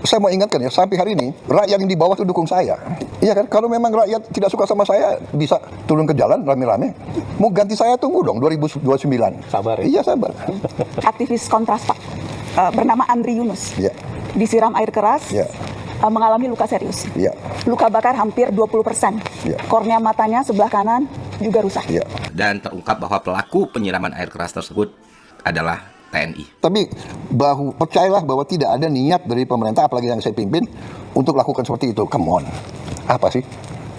Saya mau ingatkan ya, sampai hari ini rakyat yang di bawah itu dukung saya. Iya kan? Kalau memang rakyat tidak suka sama saya, bisa turun ke jalan rame-rame. Mau ganti saya tunggu dong 2029. Sabar ya? Iya, sabar. Aktivis kontras Pak, bernama Andri Yunus, Ya. disiram air keras, Ya. mengalami luka serius. Ya. Luka bakar hampir 20%. Ya. Kornea matanya sebelah kanan juga rusak. Ya. Dan terungkap bahwa pelaku penyiraman air keras tersebut adalah TNI. Tapi percayalah bahwa tidak ada niat dari pemerintah, apalagi yang saya pimpin, untuk lakukan seperti itu. Come on. Apa sih?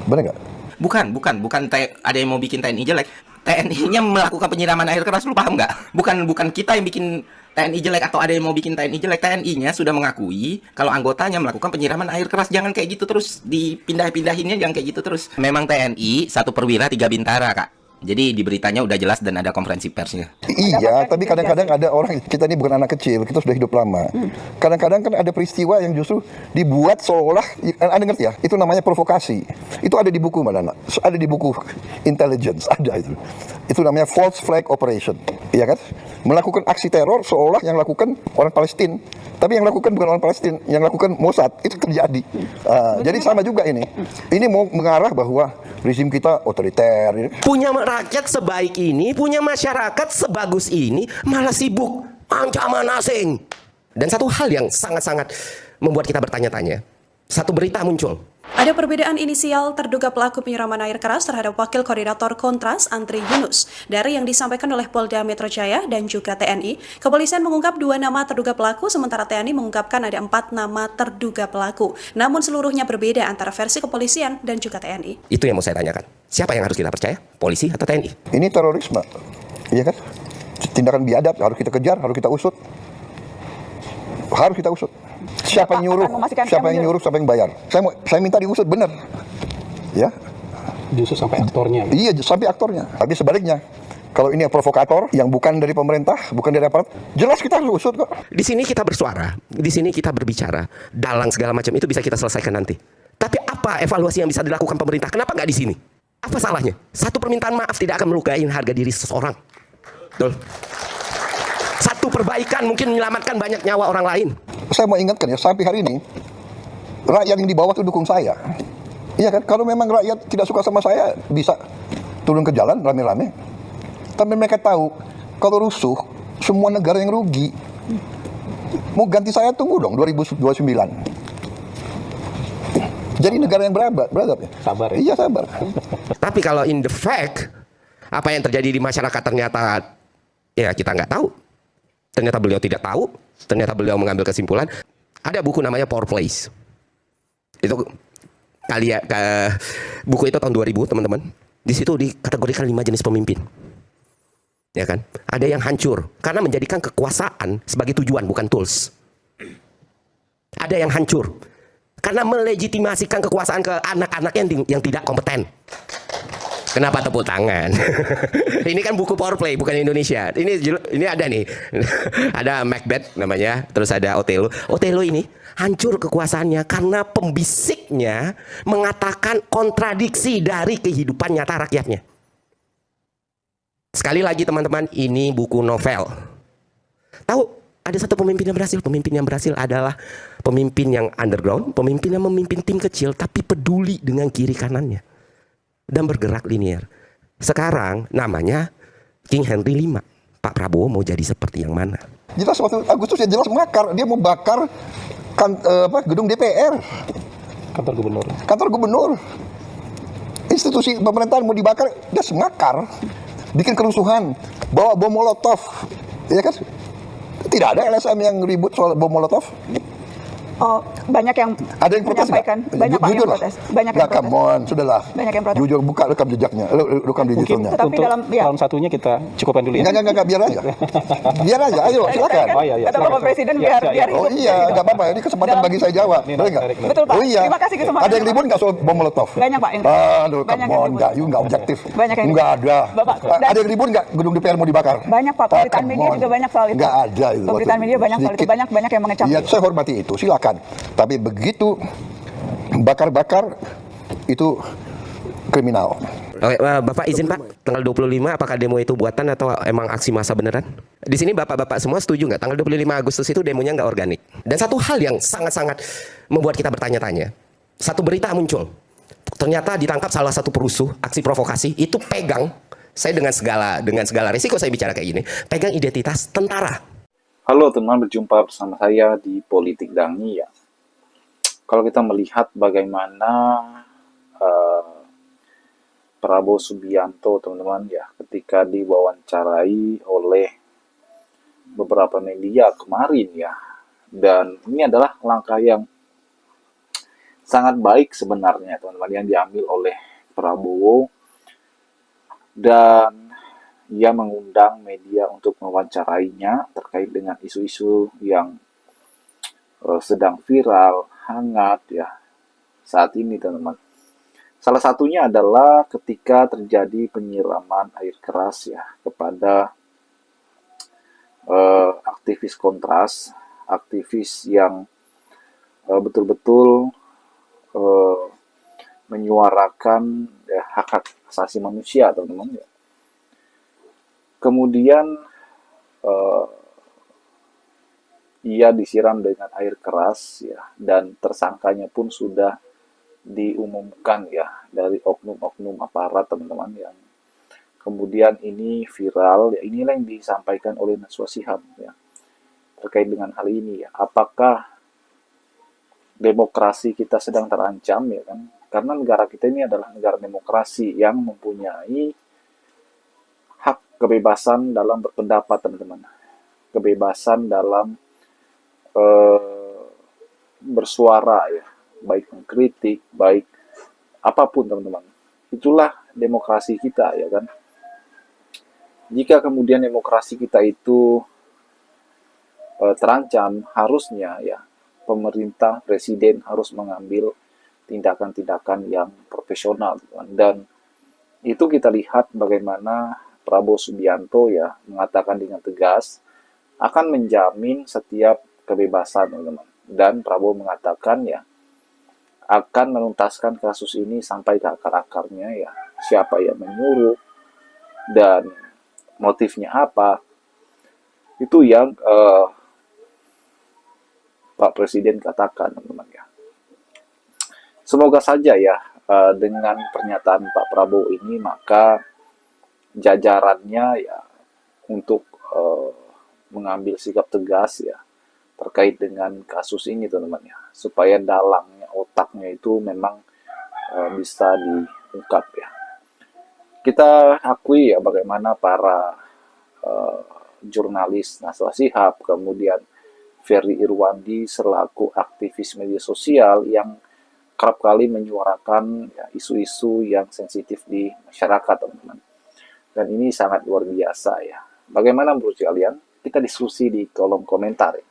Benar nggak? Bukan ada yang mau bikin TNI jelek. TNI-nya melakukan penyiraman air keras, lu paham nggak? Bukan kita yang bikin TNI jelek atau ada yang mau bikin TNI jelek. TNI-nya sudah mengakui kalau anggotanya melakukan penyiraman air keras. Jangan kayak gitu terus, dipindah-pindahinnya jangan kayak gitu terus. Memang TNI 1 perwira 3 bintara, Kak. Jadi di beritanya udah jelas dan ada konferensi persnya. Iya, tapi kadang-kadang ada orang, kita ini bukan anak kecil, kita sudah hidup lama. Kadang-kadang kan ada peristiwa yang justru dibuat seolah, Anda ngerti ya, itu namanya provokasi. Itu ada di buku, Mbak Nana. Ada di buku intelligence, ada itu. Itu namanya false flag operation, iya kan? Melakukan aksi teror seolah yang lakukan orang Palestina. Tapi yang lakukan bukan orang Palestina, yang lakukan Mossad, itu terjadi. Jadi sama juga ini. Ini mau mengarah bahwa rezim kita otoriter. Punya rakyat sebaik ini, punya masyarakat sebagus ini, malah sibuk ancaman asing. Dan satu hal yang sangat-sangat membuat kita bertanya-tanya, satu berita muncul. Ada perbedaan inisial terduga pelaku penyiraman air keras terhadap Wakil Koordinator Kontras Andri Yunus. Dari yang disampaikan oleh Polda Metro Jaya dan juga TNI, kepolisian mengungkap 2 nama terduga pelaku, sementara TNI mengungkapkan ada 4 nama terduga pelaku. Namun seluruhnya berbeda antara versi kepolisian dan juga TNI. Itu yang mau saya tanyakan. Siapa yang harus kita percaya? Polisi atau TNI? Ini terorisme, iya kan? Tindakan biadab, harus kita kejar, harus kita usut. Harus kita usut. Siapa yang nyuruh? Siapa yang nyuruh? Siapa yang bayar? Saya minta diusut benar. Ya. Justru sampai aktornya. Iya, sampai aktornya. Tapi sebaliknya, kalau ini provokator yang bukan dari pemerintah, bukan dari aparat, jelas kita harus usut kok. Di sini kita bersuara, di sini kita berbicara, dalang segala macam itu bisa kita selesaikan nanti. Tapi apa evaluasi yang bisa dilakukan pemerintah? Kenapa nggak di sini? Apa salahnya? Satu permintaan maaf tidak akan melukai harga diri seseorang. Betul. Satu perbaikan mungkin menyelamatkan banyak nyawa orang lain. Saya mau ingatkan ya, sampai hari ini rakyat yang di bawah itu dukung saya. Iya kan? Kalau memang rakyat tidak suka sama saya, bisa turun ke jalan rame-rame. Tapi mereka tahu kalau rusuh, semua negara yang rugi. Mau ganti saya tunggu dong 2029. Jadi negara yang beradab ya. Sabar ya? Iya, sabar. Tapi kalau in the fact, apa yang terjadi di masyarakat ternyata ya kita nggak tahu. Ternyata beliau tidak tahu, ternyata beliau mengambil kesimpulan. Ada buku namanya Power Plays. Itu buku itu tahun 2000, teman-teman. Di situ dikategorikan 5 jenis pemimpin. Ya kan? Ada yang hancur karena menjadikan kekuasaan sebagai tujuan, bukan tools. Ada yang hancur karena melegitimasikan kekuasaan ke anak-anak yang tidak kompeten. Kenapa tepuk tangan? Ini kan buku Power Play, bukan Indonesia. Ini ada nih. Ada Macbeth namanya, terus ada Othello. Othello ini hancur kekuasaannya karena pembisiknya mengatakan kontradiksi dari kehidupan nyata rakyatnya. Sekali lagi teman-teman, ini buku novel. Tahu, ada satu pemimpin yang berhasil. Pemimpin yang berhasil adalah pemimpin yang underground, pemimpin yang memimpin tim kecil tapi peduli dengan kiri kanannya dan bergerak linear. Sekarang namanya King Henry V. Pak Prabowo mau jadi seperti yang mana? Jelas waktu Agustus ya jelas makar. Dia mau bakar gedung DPR. Kantor gubernur. Kantor gubernur. Institusi pemerintahan mau dibakar, dia semakar. Bikin kerusuhan, bawa bom molotov. Ya kan? Tidak ada LSM yang ribut soal bom molotov. Oh, banyak yang ada yang protes menyampaikan, banyak Pak yang protes. Banyak yang protes. Come on, sudahlah. Banyak yang protes. Jujur, buka rekam jejaknya, rekam digitalnya. Tapi untuk dalam tahun satunya kita cukupkan dulu ya. Enggak, biar aja. Biar aja, ayo silakan. Oh iya, kata Bapak Presiden biar Oh iya, enggak apa-apa. Ini kesempatan bagi saya jawab. Boleh enggak? Betul Pak. Oh iya. Terima kasih kesempatan. Ada yang ribut enggak soal bom molotov? Banyak Pak. Aduh, come on, enggak objektif. Banyak yang enggak ada. Ada yang ribut enggak gedung DPR mau dibakar? Banyak Pak, pemberitaan media juga banyak soal itu. Enggak ada itu. Pemberitaan media banyak soal itu, banyak yang mengecam. Iya, saya hormati itu, silakan. Tapi begitu bakar-bakar itu kriminal. Oke, Bapak izin Pak, tanggal 25 apakah demo itu buatan atau emang aksi massa beneran? Di sini Bapak-bapak semua setuju nggak tanggal 25 Agustus itu demonya nggak organik? Dan satu hal yang sangat-sangat membuat kita bertanya-tanya, satu berita muncul, ternyata ditangkap salah satu perusuh aksi provokasi itu pegang, saya dengan segala risiko saya bicara kayak gini, pegang identitas tentara. Halo teman, berjumpa bersama saya di Politik Dangi ya. Kalau kita melihat bagaimana Prabowo Subianto teman-teman ya, ketika diwawancarai oleh beberapa media kemarin ya, dan ini adalah langkah yang sangat baik sebenarnya teman-teman yang diambil oleh Prabowo, dan ia mengundang media untuk mewawancarainya terkait dengan isu-isu yang sedang viral, hangat ya saat ini teman-teman. Salah satunya adalah ketika terjadi penyiraman air keras ya kepada aktivis kontras, aktivis yang betul-betul menyuarakan ya, hak asasi manusia teman-teman ya. Kemudian ia disiram dengan air keras ya, dan tersangkanya pun sudah diumumkan ya dari oknum-oknum aparat teman-teman yang kemudian ini viral ya. Inilah yang disampaikan oleh Najwa Shihab ya terkait dengan hal ini ya. Apakah demokrasi kita sedang terancam ya kan? Karena negara kita ini adalah negara demokrasi yang mempunyai hak kebebasan dalam berpendapat teman-teman, kebebasan dalam bersuara ya, baik mengkritik, baik apapun teman-teman. Itulah demokrasi kita ya kan. Jika kemudian demokrasi kita itu terancam, harusnya ya pemerintah, presiden harus mengambil tindakan-tindakan yang profesional teman-teman. Dan itu kita lihat bagaimana Prabowo Subianto ya mengatakan dengan tegas akan menjamin setiap kebebasan teman-teman. Dan Prabowo mengatakan ya akan menuntaskan kasus ini sampai ke akar-akarnya ya. Siapa yang menyuruh dan motifnya apa, itu yang Pak Presiden katakan teman-teman ya. Semoga saja ya dengan pernyataan Pak Prabowo ini maka jajarannya ya untuk mengambil sikap tegas ya terkait dengan kasus ini teman-teman ya, supaya dalangnya, otaknya itu memang bisa diungkap ya. Kita akui ya bagaimana para jurnalis Najwa Shihab, kemudian Ferry Irwandi selaku aktivis media sosial yang kerap kali menyuarakan ya, isu-isu yang sensitif di masyarakat teman-teman. Dan ini sangat luar biasa ya. Bagaimana menurut kalian? Kita diskusi di kolom komentar ya.